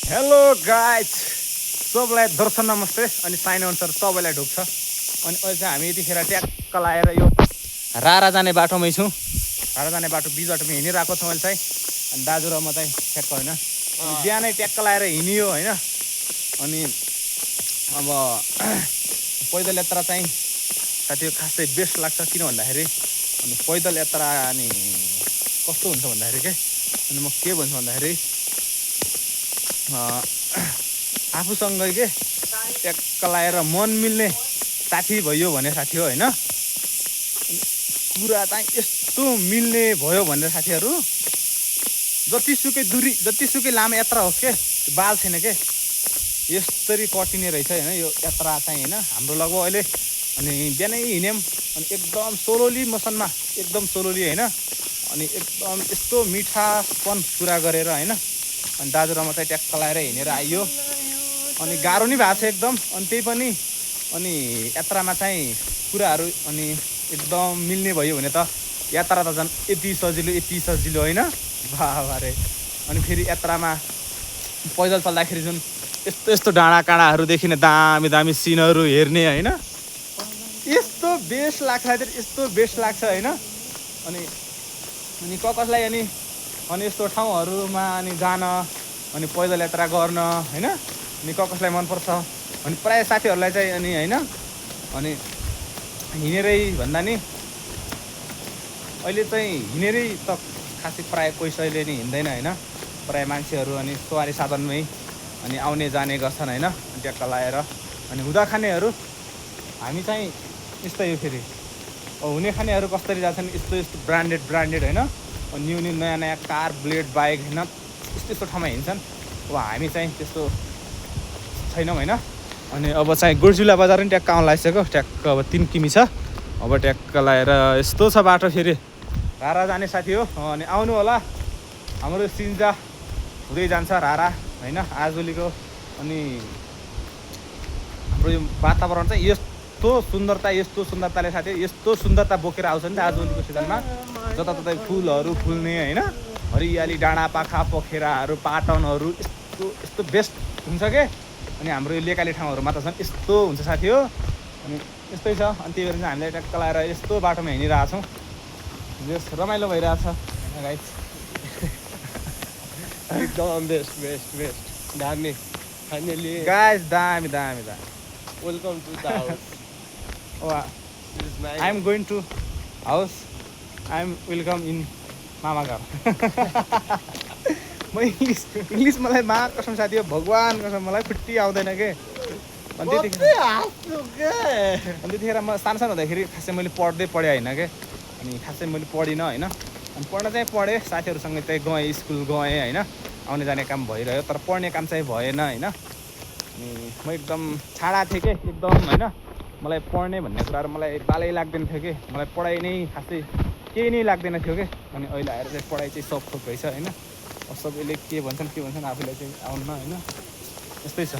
Hello guys, सबलाई दर्शन नमस्ते। अनि साइन अनुसार सबैलाई ढोक्छ। अनि अहिले चाहिँ हामी यतिखेर ट्याक्क लाएर यो रारा जाने बाटोमै छौँ। रारा जाने बाटो बिच बाटोमा हिँडिरहेको छौँ अहिले चाहिँ। अनि दाजु र म चाहिँ ठ्याक्क होइन बिहानै ट्याक्क लाएर हिँडियो होइन। अनि अब पैदल यात्रा चाहिँ साथी खासै बेस्ट लाग्छ। किन भन्दाखेरि अनि पैदल यात्रा अनि कस्तो हुन्छ भन्दाखेरि के अनि म के भन्छु भन्दाखेरि आफूसँगै के ट्याक्क लाएर मन मिल्ने साथी भयो भने साथी हो होइन। कुरा चाहिँ यस्तो मिल्ने भयो भनेर साथीहरू जतिसुकै दूरी जतिसुकै लामो यात्रा होस् के बाल छैन के यस्तरी कटिने रहेछ होइन यो यात्रा चाहिँ होइन। हाम्रो लगभग अहिले अनि बिहानै हिँड्यौँ अनि एकदम सोलोली मोसनमा एकदम सोलोली होइन। अनि एकदम यस्तो मिठापन कुरा गरेर होइन। अनि दाजु र म चाहिँ ट्याक्क लाएर हिँडेर आइयो। अनि गाह्रो नि भएको छ एकदम। अनि त्यही पनि अनि यात्रामा चाहिँ कुराहरू अनि एकदम मिल्ने भयो भने त यात्रा त झन् यति सजिलो होइन बाबा रे। अनि फेरि यात्रामा पैदल चल्दाखेरि जुन यस्तो यस्तो डाँडा काँडाहरू देखिने दामी दामी सिनहरू हेर्ने होइन यस्तो बेस्ट लाग्छ यस्तो बेस्ट लाग्छ होइन। अनि अनि कसलाई अनि यस्तो ठाउँहरूमा अनि जान अनि पैदल यात्रा गर्न होइन। अनि कसलाई मनपर्छ अनि प्रायः साथीहरूलाई चाहिँ अनि होइन अनि हिँडेरै भन्दा नि अहिले चाहिँ हिँडेरै त खासै प्रायः कोही सहिले नि हिँड्दैन होइन। प्रायः मान्छेहरू अनि सवारी साधनमै अनि आउने जाने गर्छन् होइन। ट्याक्क लाएर अनि हुँदा खानेहरू हामी चाहिँ यस्तै हो फेरि हुने खानेहरू कसरी जान्छन् यस्तो यस्तो ब्रान्डेड होइन। न्यू नयाँ कार ब्लेड बाइक होइन यस्तो ठाउँमा हिँड्छन्। अब हामी चाहिँ त्यस्तो छैनौँ होइन। अनि अब चाहिँ गुर्जुला बजार पनि ट्याक्क आउन लागिसक्यो। ट्याक्क अब 3 किमी छ। अब ट्याक्क लाएर यस्तो छ बाटो फेरि रारा जाने साथी हो। अनि आउनु होला हाम्रो सिन्जा हुँदै जान्छ रारा होइन आजभोलिको। अनि हाम्रो यो वातावरण चाहिँ यस्तो सुन्दरताले साथी यस्तो सुन्दरता बोकेर आउँछ नि त आजभोलिको सिजनमा। जताततै फुलहरू फुल्ने होइन हरियाली डाँडा पाखा पोखराहरू पाटनहरू यस्तो बेस्ट हुन्छ के। अनि हाम्रो यो लेकाली ठाउँहरूमा त झन् यस्तो हुन्छ साथी हो। अनि यस्तै छ। अनि त्यही भएर चाहिँ हामीले ट्याक्क लाएर यस्तो बाटोमा हिँडिरहेको छौँ। बेस रमाइलो भइरहेछ होइन गाइस। एकदम बेस्ट दामी फाइनली गाइस दामी welcome to the house. I am going to house. I am welcome in मामा घर। म इङ्ग्लिस मलाई मा कसम साथी हो भगवान् कसम मलाई फुट्टी आउँदैन के। अनि त्यतिखेर म सानो हुँदाखेरि खासै मैले पढ्दै पढेँ होइन के। अनि खासै मैले पढिनँ होइन। अनि पढ्न चाहिँ पढेँ साथीहरूसँग चाहिँ गएँ स्कुल गएँ होइन। आउने जाने काम भइरह्यो तर पढ्ने काम चाहिँ भएन होइन। अनि म एकदम छाडा थिएँ कि एकदम होइन। मलाई पढ्ने भन्ने कुराहरू मलाई बालै लाग्दैन थियो कि मलाई पढाइ नै खासै केही नै लाग्दैन थियो कि। अनि अहिले आएर चाहिँ पढाइ चाहिँ सब थोक भएछ होइन। सबैले के भन्छन् आफूलाई चाहिँ आउन्न होइन यस्तै छ।